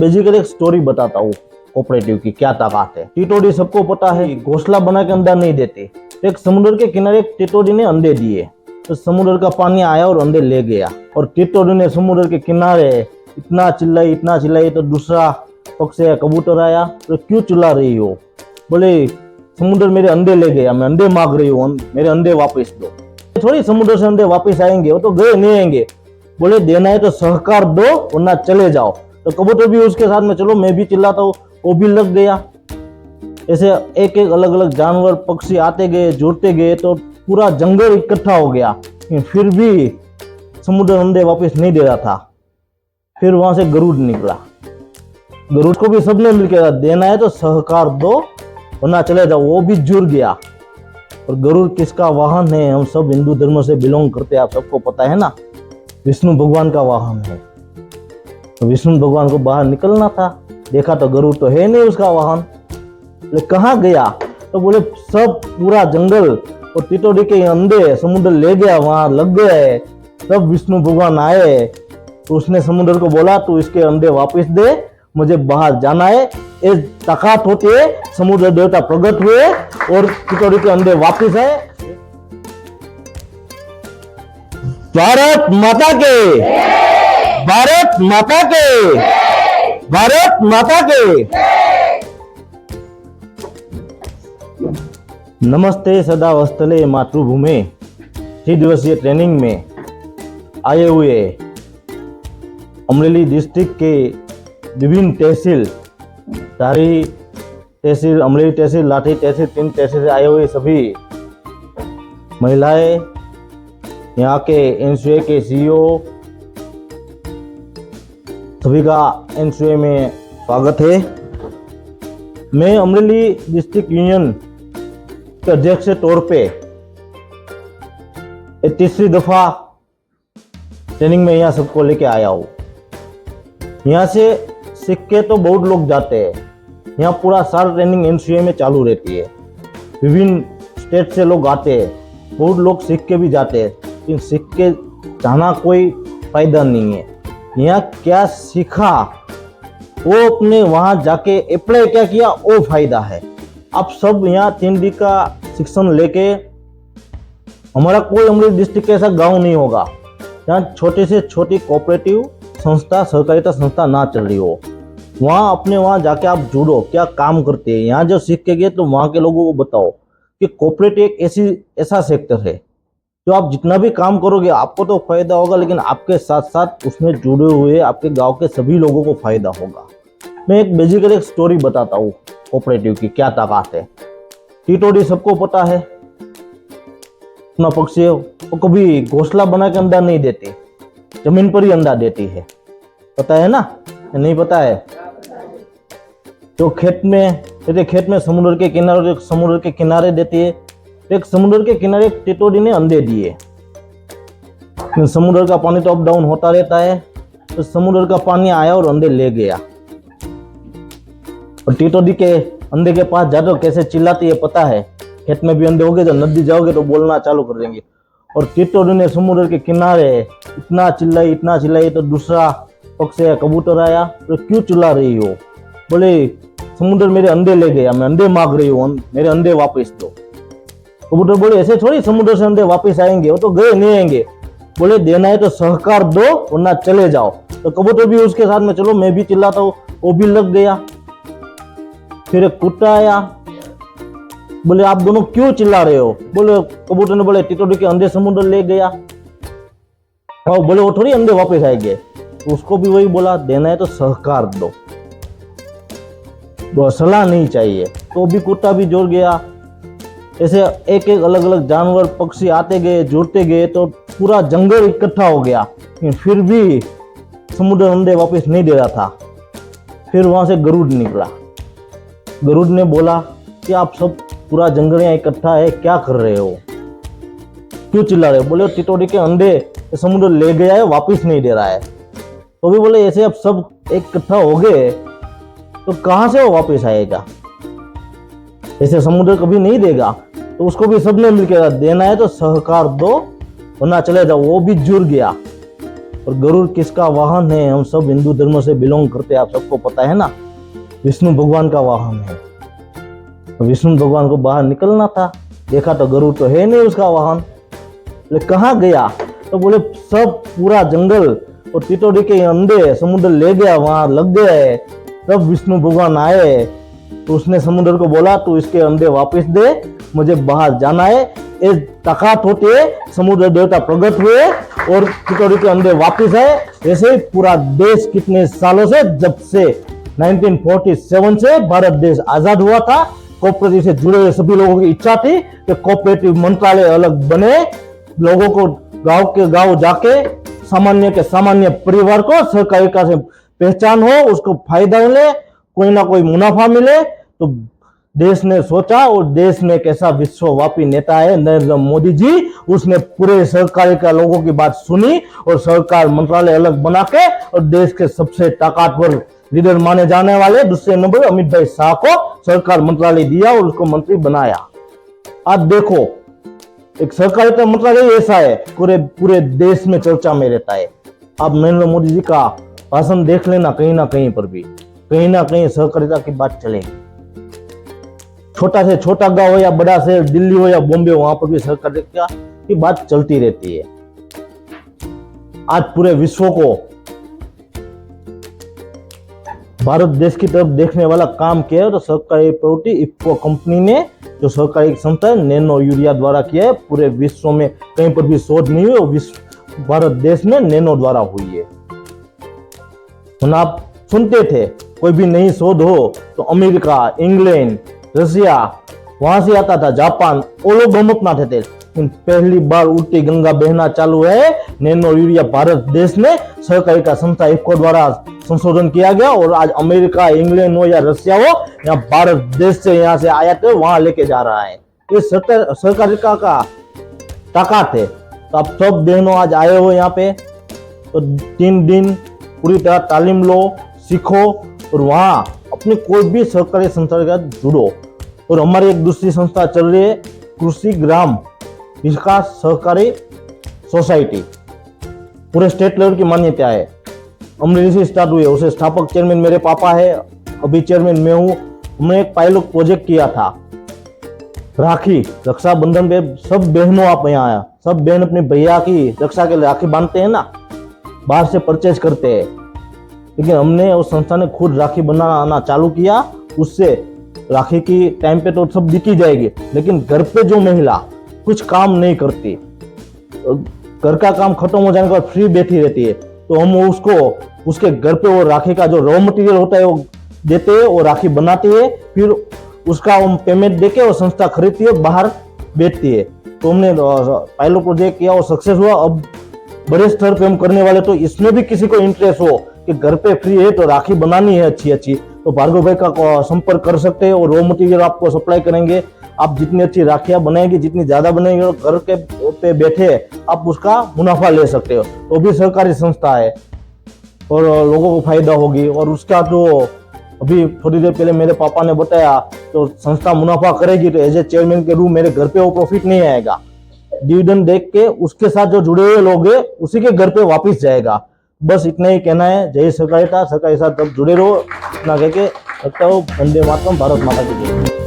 Basically एक story बताता हूँ कोऑपरेटिव की क्या ताकत है। टिटोडी सबको पता है, घोंसला बना के अंडा नहीं देते। एक समुद्र के किनारे एक टिटोडी ने अंडे दिए, तो समुद्र का पानी आया और अंडे ले गया। और टिटोडी ने समुद्र के किनारे इतना चिल्लाई तो दूसरा पक्षी कबूतर आया, तो क्यों चिल्ला रही हो? बोले समुद्र मेरे अंडे ले गया, मैं अंडे मांग रही हूँ, मेरे अंडे वापस दो। थोड़ी समुद्र से अंडे वापस आएंगे, वो तो गए नहीं आएंगे। बोले देना है तो सहकार दो वरना चले जाओ। तो कबूतर भी उसके साथ में चलो, मैं भी चिल्लाता हूँ, वो भी लग गया। ऐसे एक एक अलग अलग जानवर पक्षी आते गए, जुड़ते गए, तो पूरा जंगल इकट्ठा हो गया। फिर भी समुद्र अंडे वापस नहीं दे रहा था। फिर वहां से गरुड़ निकला। गरुड़ को भी सबने मिलकर देना है तो सहकार दो वरना चले जाओ, वो भी जुड़ गया। और गरुड़ किसका वाहन है? हम सब हिंदू धर्म से बिलोंग करते हैं, आप सबको पता है ना, विष्णु भगवान का वाहन है। तो विष्णु भगवान को बाहर निकलना था, देखा तो गरुड़ तो है नहीं उसका वाहन। तो कहाँ गया? तो बोले सब पूरा जंगल और टिटोडी के अंडे समुद्र ले गया, वहां लग गए। तब विष्णु भगवान आए, तो उसने समुद्र को बोला तू इसके अंडे वापस दे, मुझे बाहर जाना है। एक ताकत होती है, समुद्र देवता प्रकट हुए और टिटोडी के अंडे वापस आए। भारत माता के, भारत माता के, भारत माता के। नमस्ते सदा वस्तले मातृभूमि 3 दिवसीय ट्रेनिंग में आए हुए अमरेली डिस्ट्रिक्ट के विभिन्न तहसील, धारी तहसील, अमरेली तहसील, लाठी तहसील, 3 तहसील से आए हुए सभी महिलाएं, यहाँ के एनसीए के सीईओ, सभी का एनसीए में स्वागत है। मैं अमरेली डिस्ट्रिक्ट यूनियन के अध्यक्ष के तौर पे 3री दफा ट्रेनिंग में यहाँ सबको लेके आया हूँ। यहाँ से सीख के तो बहुत लोग जाते हैं, यहाँ पूरा साल ट्रेनिंग एनसीए में चालू रहती है। विभिन्न स्टेट से लोग आते हैं, बहुत लोग सीख के भी जाते हैं, लेकिन सीख के जाना कोई फायदा नहीं है। यहाँ क्या सीखा वो अपने वहाँ जाके अप्लाई क्या किया वो फायदा है। आप सब यहाँ 3 दिन का शिक्षण लेके, हमारा कोई अमरेली डिस्ट्रिक्ट ऐसा गांव नहीं होगा जहाँ छोटे से छोटी कोऑपरेटिव संस्था, सहकारिता संस्था ना चल रही हो। वहाँ अपने वहाँ जाके आप जुड़ो, क्या काम करते हैं। यहाँ जो सीख के गए तो वहाँ के लोगों को बताओ कि कोऑपरेटिव एक ऐसा सेक्टर है जो आप जितना भी काम करोगे आपको तो फायदा होगा, लेकिन आपके साथ साथ उसमें जुड़े हुए आपके गांव के सभी लोगों को फायदा होगा। मैं एक बेसिकली एक स्टोरी बताता हूँ कोऑपरेटिव की क्या ताकत है। टिटोडी सबको पता है, अपना पक्षी है, वो कभी घोंसला बना के अंडा नहीं देते, जमीन पर ही अंडा देती है। पता है ना? नहीं पता है तो खेत में समुद्र के किनारे देती है। एक समुद्र के किनारे एक टिटोडी ने अंडे दिए। समुद्र का पानी तो अप डाउन होता रहता है, तो समुद्र का पानी आया और अंडे ले गया। और टिटोडी के अंडे के पास जाकर कैसे चिल्लाती है पता है? खेत में भी अंडे होंगे, जब नदी जाओगे तो बोलना चालू कर देंगे। और टिटोडी ने समुद्र के किनारे इतना चिल्लाई तो दूसरा पक्षी कबूतर आया, तो क्यों चिल्ला रही हो? बोले समुद्र मेरे अंडे ले गया, मैं अंडे मांग रही हूँ, मेरे अंडे वापस दो। कबूतर बोले ऐसे थोड़ी समुद्र से अंडे वापस आएंगे, वो तो गए नहीं आएंगे। बोले देना है तो सहकार दो वरना चले जाओ। तो कबूतर भी उसके साथ में चलो, मैं भी चिल्लाता हूँ, वो भी लग गया। फिर एक कुत्ता आया, बोले आप दोनों क्यों चिल्ला रहे हो? बोले कबूतर ने बोले टिटोडी के अंडे समुद्र ले गया। और बोले वो थोड़ी अंडे वापस आएंगे। तो उसको भी वही बोला, देना है तो सहकार दो, सलाह नहीं चाहिए। तो भी कुत्ता भी जुड़ गया। ऐसे एक एक अलग अलग जानवर पक्षी आते गए, जुड़ते गए, तो पूरा जंगल इकट्ठा हो गया। फिर भी समुद्र अंडे वापस नहीं दे रहा था। फिर वहां से गरुड़ निकला। गरुड़ ने बोला कि आप सब पूरा जंगल यहाँ इकट्ठा है, क्या कर रहे हो, क्यों चिल्ला रहे हो? बोले टिटोडी के अंडे समुद्र ले गया है, वापस नहीं दे रहा है। तो भी बोले ऐसे अब सब इकट्ठा हो गए तो कहां से वो वापस आएगा? ऐसे समुद्र कभी नहीं देगा। तो उसको भी सबने मिलकर देना है तो सहकार दो वरना चले जाओ, वो भी जुड़ गया। और गरुड़ किसका वाहन है? हम सब हिंदू धर्म से बिलोंग करते हैं, आप सबको पता है ना, विष्णु भगवान का वाहन है। तो विष्णु भगवान को बाहर निकलना था, देखा तो गरुड़ तो है नहीं उसका वाहन। बोले कहाँ गया? तो बोले सब पूरा जंगल और टिटोडी के अंडे समुद्र ले गया, वहां लग गए। तब विष्णु भगवान आए तो उसने समुद्र को बोला तू इसके अंडे वापस दे, मुझे बाहर जाना है। इस तकात होते समुद्र देवता प्रकट हुए और टिटोडी के अंडे वापस आए। ऐसे ही पूरा देश कितने सालों से, जब से 1947 से भारत देश आजाद हुआ था, कोऑपरेटिव से जुड़े हुए सभी लोगों की इच्छा थी कि कोऑपरेटिव मंत्रालय अलग बने, लोगों को गांव के गांव जाके सामान्य के सामान्य परिवार को सहकारिता से पहचान हो, उसको फायदा मिले, कोई ना कोई मुनाफा मिले। तो देश ने सोचा और देश में एक ऐसा विश्वव्यापी नेता है नरेंद्र मोदी जी, उसने पूरे सहकारिता लोगों की बात सुनी और सरकार मंत्रालय अलग बना के और देश के सबसे ताकतवर लीडर माने जाने वाले दूसरे नंबर अमित भाई शाह को सरकार मंत्रालय दिया और उसको मंत्री बनाया। आज देखो एक सहकारिता मंत्रालय ऐसा है पूरे देश में चर्चा में रहता है। आप नरेंद्र मोदी जी का भाषण देख लेना, कहीं ना कहीं पर भी कहीं ना कहीं सहकारिता की बात चलेगी। छोटा से छोटा गांव हो या बड़ा शहर दिल्ली हो या बॉम्बे हो, वहां पर भी सहकारिता की बात चलती रहती है। आज पूरे विश्व को भारत देश की तरफ देखने वाला काम किया है तो सहकारी प्रवृत्ति इफ्को कंपनी ने, जो सहकारी संस्था है, नैनो यूरिया द्वारा किया है। पूरे विश्व में कहीं पर भी शोध नहीं हुई और भारत देश में नैनो द्वारा हुई है। आप सुनते थे कोई भी नई शोध हो तो अमेरिका, इंग्लैंड, रशिया, वहां से आता था, जापान, वो लोग हम अपनाते थे। पहली बार उल्टी गंगा बहना चालू है, नैनो यूरिया भारत देश में सहकारिता संस्था इफ्को द्वारा संशोधन किया गया और आज अमेरिका, इंग्लैंड हो या रशिया हो, यहाँ भारत देश से यहाँ से आयात है वहां लेके जा रहा है। ये सहकारिता का ताकत है। तो आप सब बहनों आज आए हो यहाँ पे, तो 3 दिन पूरी तरह तालीम लो, सीखो और वहां अपनी कोई भी सहकारी संस्था के साथ जुड़ो। और हमारी एक दूसरी संस्था चल रही है, कृषि ग्राम विकास सहकारी सोसाइटी, पूरे स्टेट लेवल की मान्यता है, अमरेली से स्टार्ट हुई है। उसे स्थापक चेयरमैन मेरे पापा है, अभी चेयरमैन मैं हूँ। हमने एक पायलट प्रोजेक्ट किया था, राखी रक्षाबंधन पे सब बहनों आप यहाँ आया, सब बहन अपने भैया की रक्षा के लिए राखी बांधते हैं ना, बाहर से परचेज करते हैं, लेकिन हमने उस संस्था ने खुद राखी बनाना चालू किया। उससे राखी की टाइम पे तो सब दिखी जाएगी, लेकिन घर पे जो महिला कुछ काम नहीं करती, घर का काम खत्म हो जाने के बाद फ्री बैठी रहती है, तो हम उसको उसके घर पे वो राखी का जो रॉ मटेरियल होता है वो देते हैं, वो राखी बनाती है, फिर उसका हम पेमेंट देके वो संस्था खरीदती है, बाहर बेचती है। तो हमने पायलट प्रोजेक्ट किया और सक्सेस हुआ। अब बड़े स्तर पे हम करने वाले, तो इसमें भी किसी को इंटरेस्ट हो कि घर पे फ्री है तो राखी बनानी है अच्छी अच्छी, तो भार्गव भाई का संपर्क कर सकते हैं और रॉ मटेरियल आपको सप्लाई करेंगे। आप जितनी अच्छी राखियां बनाएंगे, जितनी ज्यादा बनाएंगे, घर के पे बैठे आप उसका मुनाफा ले सकते हो। तो भी सहकारी संस्था है और लोगों को फायदा होगी। और उसका जो अभी थोड़ी देर पहले मेरे पापा ने बताया, तो संस्था मुनाफा करेगी तो एज ए चेयरमैन के रूप मेरे घर पे वो प्रॉफिट नहीं आएगा, डिविडेंड देख के उसके साथ जो जुड़े हुए लोग हैं उसी के घर पे वापस जाएगा। बस इतना ही कहना है। जय सहकारिता, सहकारी साथ तब जुड़े रहो। इतना कह के रखता हूँ। वंदे मातरम, भारत माता की जय।